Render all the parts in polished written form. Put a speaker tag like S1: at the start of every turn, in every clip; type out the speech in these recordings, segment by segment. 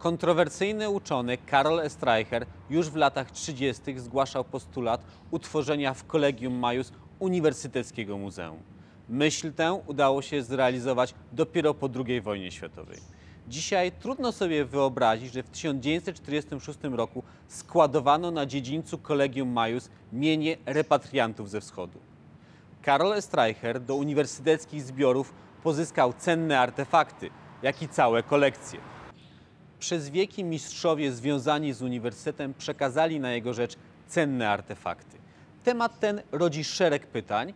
S1: Kontrowersyjny uczony Karol Streicher już w latach 30. zgłaszał postulat utworzenia w Collegium Maius Uniwersyteckiego Muzeum. Myśl tę udało się zrealizować dopiero po II wojnie światowej. Dzisiaj trudno sobie wyobrazić, że w 1946 roku składowano na dziedzińcu Collegium Maius mienie repatriantów ze wschodu. Karol Streicher do uniwersyteckich zbiorów pozyskał cenne artefakty, jak i całe kolekcje. Przez wieki mistrzowie związani z uniwersytetem przekazali na jego rzecz cenne artefakty. Temat ten rodzi szereg pytań,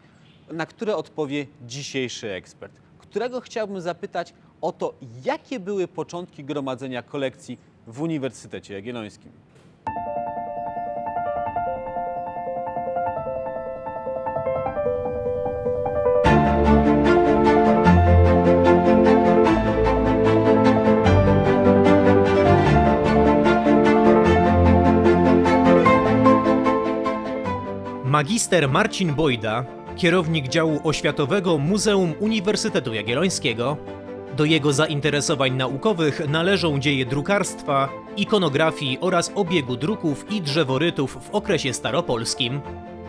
S1: na które odpowie dzisiejszy ekspert, którego chciałbym zapytać o to, jakie były początki gromadzenia kolekcji w Uniwersytecie Jagiellońskim.
S2: Magister Marcin Bojda, kierownik działu oświatowego Muzeum Uniwersytetu Jagiellońskiego. Do jego zainteresowań naukowych należą dzieje drukarstwa, ikonografii oraz obiegu druków i drzeworytów w okresie staropolskim.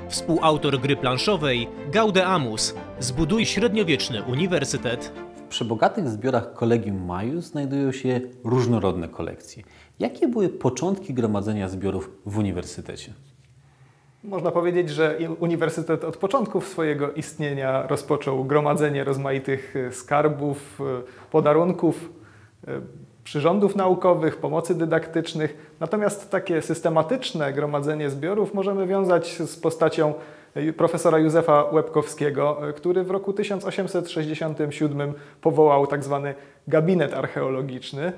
S2: Współautor gry planszowej Gaudeamus – Zbuduj średniowieczny uniwersytet.
S1: W przebogatych zbiorach Collegium Maius znajdują się różnorodne kolekcje. Jakie były początki gromadzenia zbiorów w uniwersytecie?
S3: Można powiedzieć, że uniwersytet od początków swojego istnienia rozpoczął gromadzenie rozmaitych skarbów, podarunków, przyrządów naukowych, pomocy dydaktycznych. Natomiast takie systematyczne gromadzenie zbiorów możemy wiązać z postacią profesora Józefa Łebkowskiego, który w roku 1867 powołał tzw. gabinet archeologiczny.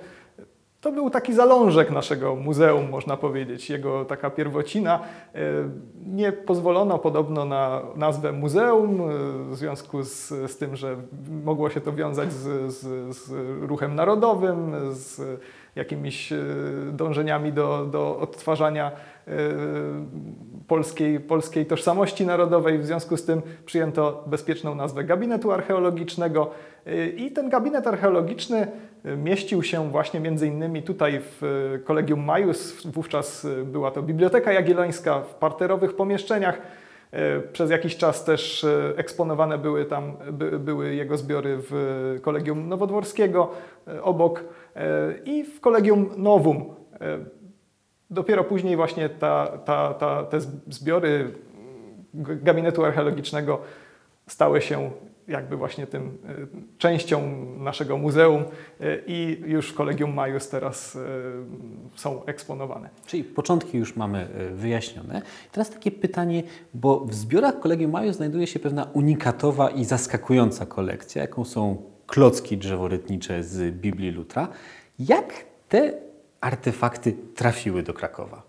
S3: To był taki zalążek naszego muzeum, można powiedzieć, jego taka pierwocina. Nie pozwolono podobno na nazwę muzeum w związku z tym, że mogło się to wiązać z ruchem narodowym, z jakimiś dążeniami do odtwarzania polskiej tożsamości narodowej. W związku z tym przyjęto bezpieczną nazwę gabinetu archeologicznego i ten gabinet archeologiczny mieścił się właśnie między innymi tutaj w Collegium Maius. Wówczas była to Biblioteka Jagiellońska w parterowych pomieszczeniach. Przez jakiś czas też eksponowane były jego zbiory w Collegium Nowodworskiego obok i w Collegium Novum. Dopiero później właśnie te zbiory gabinetu archeologicznego stały się jakby właśnie tym częścią naszego muzeum i już w Collegium Maius teraz są eksponowane.
S1: Czyli początki już mamy wyjaśnione. Teraz takie pytanie, bo w zbiorach Collegium Maius znajduje się pewna unikatowa i zaskakująca kolekcja, jaką są klocki drzeworytnicze z Biblii Lutra. Jak te artefakty trafiły do Krakowa?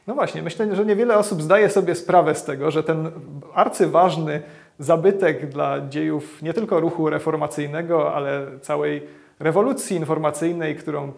S3: No właśnie, myślę, że niewiele osób zdaje sobie sprawę z tego, że ten arcyważny zabytek dla dziejów nie tylko ruchu reformacyjnego, ale całej rewolucji informacyjnej, którą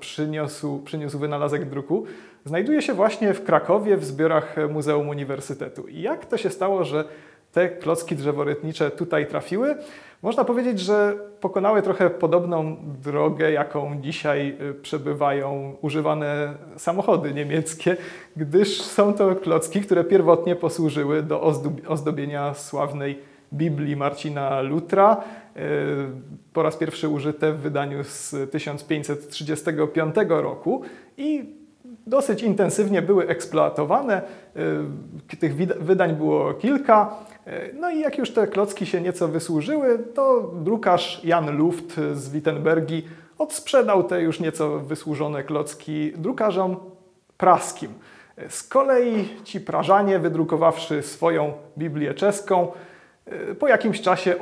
S3: przyniósł wynalazek druku, znajduje się właśnie w Krakowie w zbiorach Muzeum Uniwersytetu. I jak to się stało, że te klocki drzeworytnicze tutaj trafiły? Można powiedzieć, że pokonały trochę podobną drogę, jaką dzisiaj przebywają używane samochody niemieckie, gdyż są to klocki, które pierwotnie posłużyły do ozdobienia sławnej Biblii Marcina Lutra, po raz pierwszy użyte w wydaniu z 1535 roku i dosyć intensywnie były eksploatowane. Tych wydań było kilka. No i jak już te klocki się nieco wysłużyły, to drukarz Jan Luft z Wittenbergi odsprzedał te już nieco wysłużone klocki drukarzom praskim. Z kolei ci Prażanie, wydrukowawszy swoją Biblię czeską, po jakimś czasie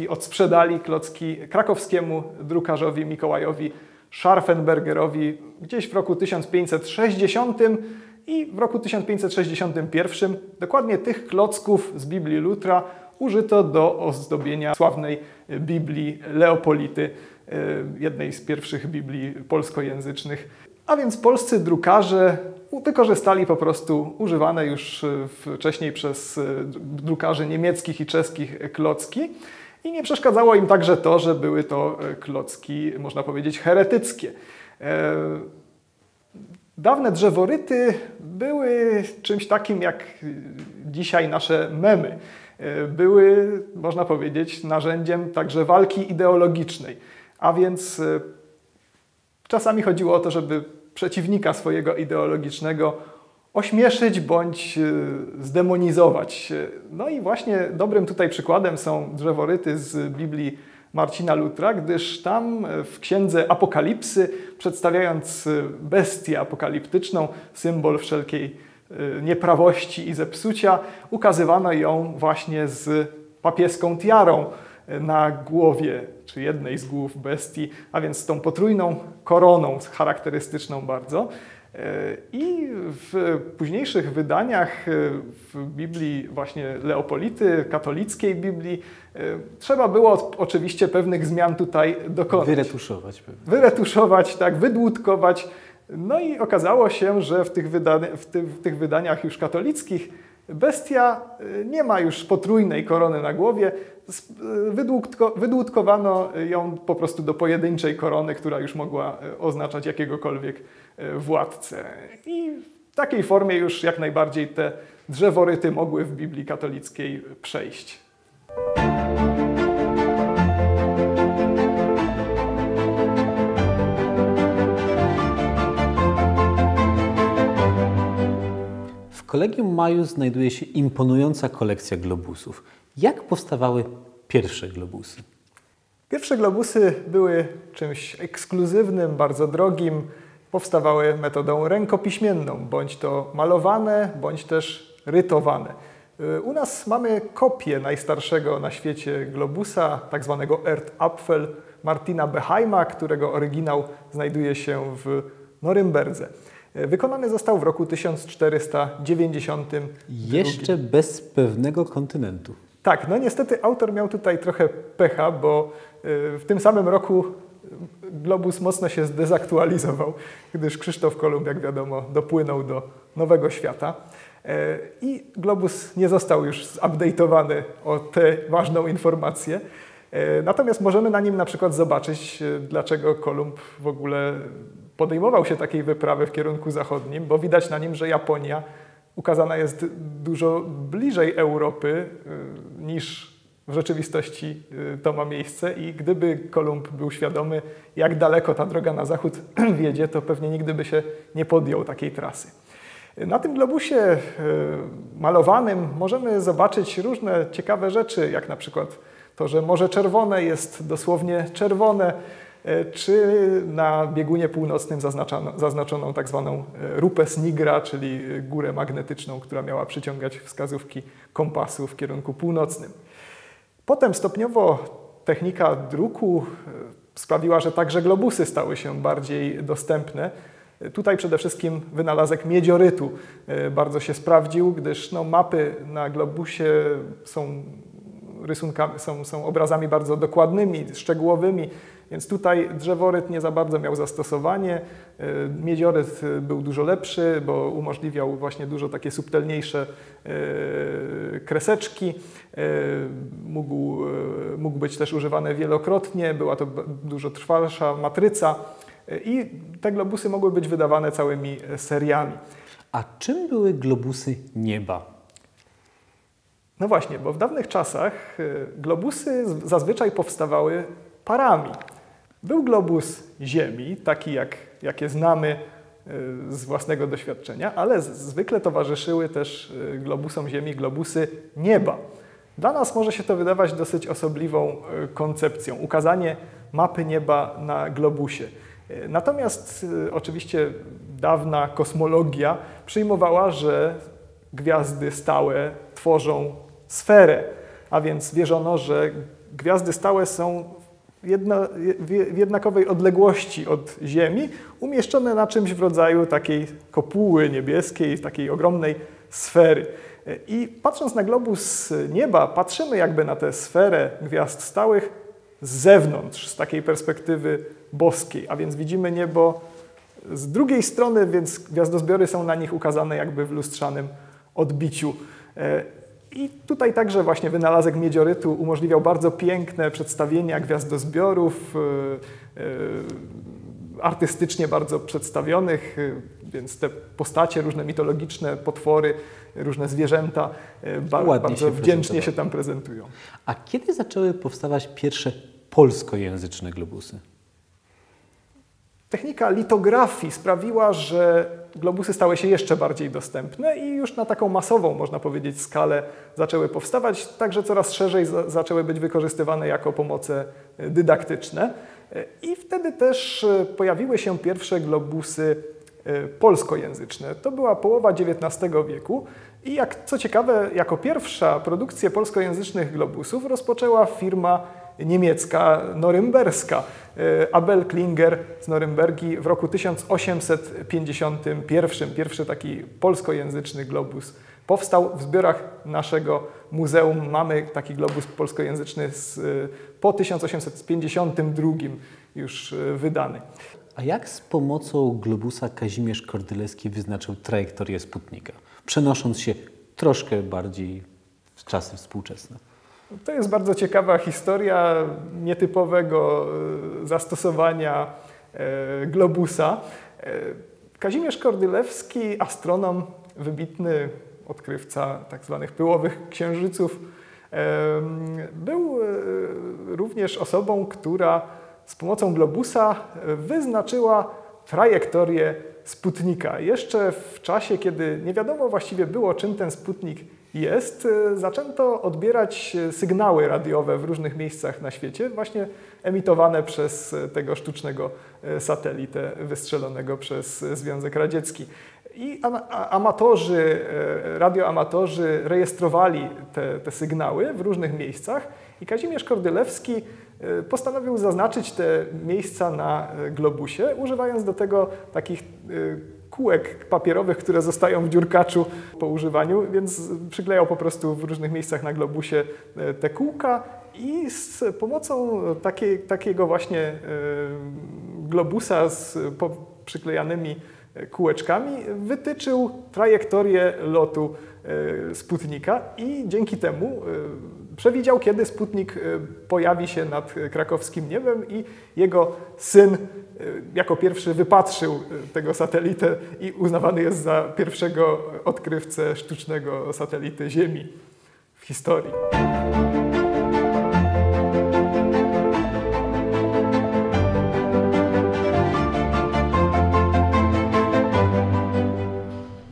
S3: odsprzedali klocki krakowskiemu drukarzowi Mikołajowi Scharfenbergerowi gdzieś w roku 1560 i w roku 1561 dokładnie tych klocków z Biblii Lutra użyto do ozdobienia sławnej Biblii Leopolity, jednej z pierwszych Biblii polskojęzycznych. A więc polscy drukarze wykorzystali po prostu używane już wcześniej przez drukarzy niemieckich i czeskich klocki i nie przeszkadzało im także to, że były to klocki, można powiedzieć, heretyckie. Dawne drzeworyty były czymś takim jak dzisiaj nasze memy. Były, można powiedzieć, narzędziem także walki ideologicznej. A więc czasami chodziło o to, żeby przeciwnika swojego ideologicznego ośmieszyć bądź zdemonizować. No i właśnie dobrym tutaj przykładem są drzeworyty z Biblii Marcina Lutra, gdyż tam w księdze Apokalipsy, przedstawiając bestię apokaliptyczną, symbol wszelkiej nieprawości i zepsucia, ukazywano ją właśnie z papieską tiarą na głowie, czy jednej z głów bestii, a więc z tą potrójną koroną charakterystyczną bardzo. I w późniejszych wydaniach w Biblii właśnie Leopolity, katolickiej Biblii, trzeba było oczywiście pewnych zmian tutaj dokonać.
S1: Wyretuszować pewnie.
S3: Wyretuszować, tak, wydłutkować. No i okazało się, że w tych wydaniach już katolickich bestia nie ma już potrójnej korony na głowie. Wydłutkowano ją po prostu do pojedynczej korony, która już mogła oznaczać jakiegokolwiek władcę. I w takiej formie już jak najbardziej te drzeworyty mogły w Biblii katolickiej przejść.
S1: W Collegium Maius znajduje się imponująca kolekcja globusów. Jak powstawały pierwsze globusy?
S3: Pierwsze globusy były czymś ekskluzywnym, bardzo drogim. Powstawały metodą rękopiśmienną, bądź to malowane, bądź też rytowane. U nas mamy kopię najstarszego na świecie globusa, tak zwanego Erdapfel Martina Beheima, którego oryginał znajduje się w Norymberdze. Wykonany został w roku 1492.
S1: Jeszcze bez pewnego kontynentu.
S3: Tak, no niestety autor miał tutaj trochę pecha, bo w tym samym roku globus mocno się zdezaktualizował, gdyż Krzysztof Kolumb, jak wiadomo, dopłynął do Nowego Świata i globus nie został już zupdate'owany o tę ważną informację. Natomiast możemy na nim na przykład zobaczyć, dlaczego Kolumb w ogóle podejmował się takiej wyprawy w kierunku zachodnim, bo widać na nim, że Japonia ukazana jest dużo bliżej Europy niż w rzeczywistości to ma miejsce i gdyby Kolumb był świadomy, jak daleko ta droga na zachód wiedzie, to pewnie nigdy by się nie podjął takiej trasy. Na tym globusie malowanym możemy zobaczyć różne ciekawe rzeczy, jak na przykład to, że Morze Czerwone jest dosłownie czerwone, czy na biegunie północnym zaznaczoną tak zwaną Rupes Nigra, czyli górę magnetyczną, która miała przyciągać wskazówki kompasu w kierunku północnym. Potem stopniowo technika druku sprawiła, że także globusy stały się bardziej dostępne. Tutaj przede wszystkim wynalazek miedziorytu bardzo się sprawdził, gdyż mapy na globusie są obrazami bardzo dokładnymi, szczegółowymi, więc tutaj drzeworyt nie za bardzo miał zastosowanie. Miedzioryt był dużo lepszy, bo umożliwiał właśnie dużo takie subtelniejsze kreseczki. Mógł być też używany wielokrotnie, była to dużo trwalsza matryca i te globusy mogły być wydawane całymi seriami.
S1: A czym były globusy nieba?
S3: No właśnie, bo w dawnych czasach globusy zazwyczaj powstawały parami. Był globus Ziemi, taki jakie znamy z własnego doświadczenia, ale zwykle towarzyszyły też globusom Ziemi globusy nieba. Dla nas może się to wydawać dosyć osobliwą koncepcją, ukazanie mapy nieba na globusie. Natomiast oczywiście dawna kosmologia przyjmowała, że gwiazdy stałe tworzą sferę, a więc wierzono, że gwiazdy stałe są w jednakowej odległości od Ziemi, umieszczone na czymś w rodzaju takiej kopuły niebieskiej, takiej ogromnej sfery. I patrząc na globus nieba, patrzymy jakby na tę sferę gwiazd stałych z zewnątrz, z takiej perspektywy boskiej, a więc widzimy niebo z drugiej strony, więc gwiazdozbiory są na nich ukazane jakby w lustrzanym odbiciu. I tutaj także właśnie wynalazek miedziorytu umożliwiał bardzo piękne przedstawienia gwiazdozbiorów, artystycznie bardzo przedstawionych, więc te postacie, różne mitologiczne potwory, różne zwierzęta bardzo wdzięcznie się tam prezentują.
S1: A kiedy zaczęły powstawać pierwsze polskojęzyczne globusy?
S3: Technika litografii sprawiła, że globusy stały się jeszcze bardziej dostępne i już na taką masową, można powiedzieć, skalę zaczęły powstawać, także coraz szerzej zaczęły być wykorzystywane jako pomoce dydaktyczne. I wtedy też pojawiły się pierwsze globusy polskojęzyczne. To była połowa XIX wieku i co ciekawe, jako pierwsza produkcję polskojęzycznych globusów rozpoczęła firma niemiecka, norymberska. Abel Klinger z Norymbergi w roku 1851 pierwszy taki polskojęzyczny globus powstał w zbiorach naszego muzeum. Mamy taki globus polskojęzyczny po 1852 już wydany.
S1: A jak z pomocą globusa Kazimierz Kordylewski wyznaczył trajektorię Sputnika, przenosząc się troszkę bardziej w czasy współczesne?
S3: To jest bardzo ciekawa historia nietypowego zastosowania globusa. Kazimierz Kordylewski, astronom, wybitny odkrywca tak zwanych pyłowych księżyców, był również osobą, która z pomocą globusa wyznaczyła trajektorię Sputnika. Jeszcze w czasie, kiedy nie wiadomo właściwie było, czym ten Sputnik jest, zaczęto odbierać sygnały radiowe w różnych miejscach na świecie, właśnie emitowane przez tego sztucznego satelitę wystrzelonego przez Związek Radziecki. I radioamatorzy rejestrowali te sygnały w różnych miejscach i Kazimierz Kordylewski postanowił zaznaczyć te miejsca na globusie, używając do tego takich kółek papierowych, które zostają w dziurkaczu po używaniu, więc przyklejał po prostu w różnych miejscach na globusie te kółka i z pomocą takiego właśnie globusa z przyklejanymi kółeczkami wytyczył trajektorię lotu Sputnika i dzięki temu przewidział, kiedy Sputnik pojawi się nad krakowskim niebem i jego syn jako pierwszy wypatrzył tego satelitę i uznawany jest za pierwszego odkrywcę sztucznego satelity Ziemi w historii.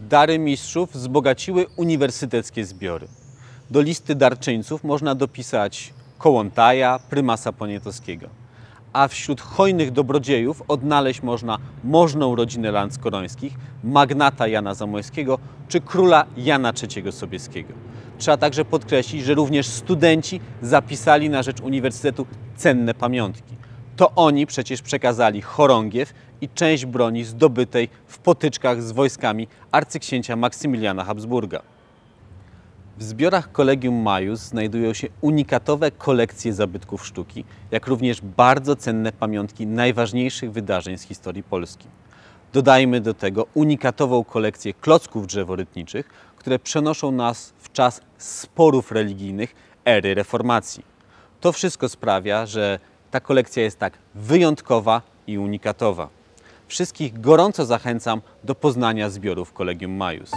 S1: Dary mistrzów wzbogaciły uniwersyteckie zbiory. Do listy darczyńców można dopisać Kołłątaja, prymasa Poniatowskiego. A wśród hojnych dobrodziejów odnaleźć można możną rodzinę Lanckorońskich, magnata Jana Zamoyskiego czy króla Jana III Sobieskiego. Trzeba także podkreślić, że również studenci zapisali na rzecz uniwersytetu cenne pamiątki. To oni przecież przekazali chorągiew i część broni zdobytej w potyczkach z wojskami arcyksięcia Maksymiliana Habsburga. W zbiorach Collegium Maius znajdują się unikatowe kolekcje zabytków sztuki, jak również bardzo cenne pamiątki najważniejszych wydarzeń z historii Polski. Dodajmy do tego unikatową kolekcję klocków drzeworytniczych, które przenoszą nas w czas sporów religijnych ery reformacji. To wszystko sprawia, że ta kolekcja jest tak wyjątkowa i unikatowa. Wszystkich gorąco zachęcam do poznania zbiorów Collegium Maius.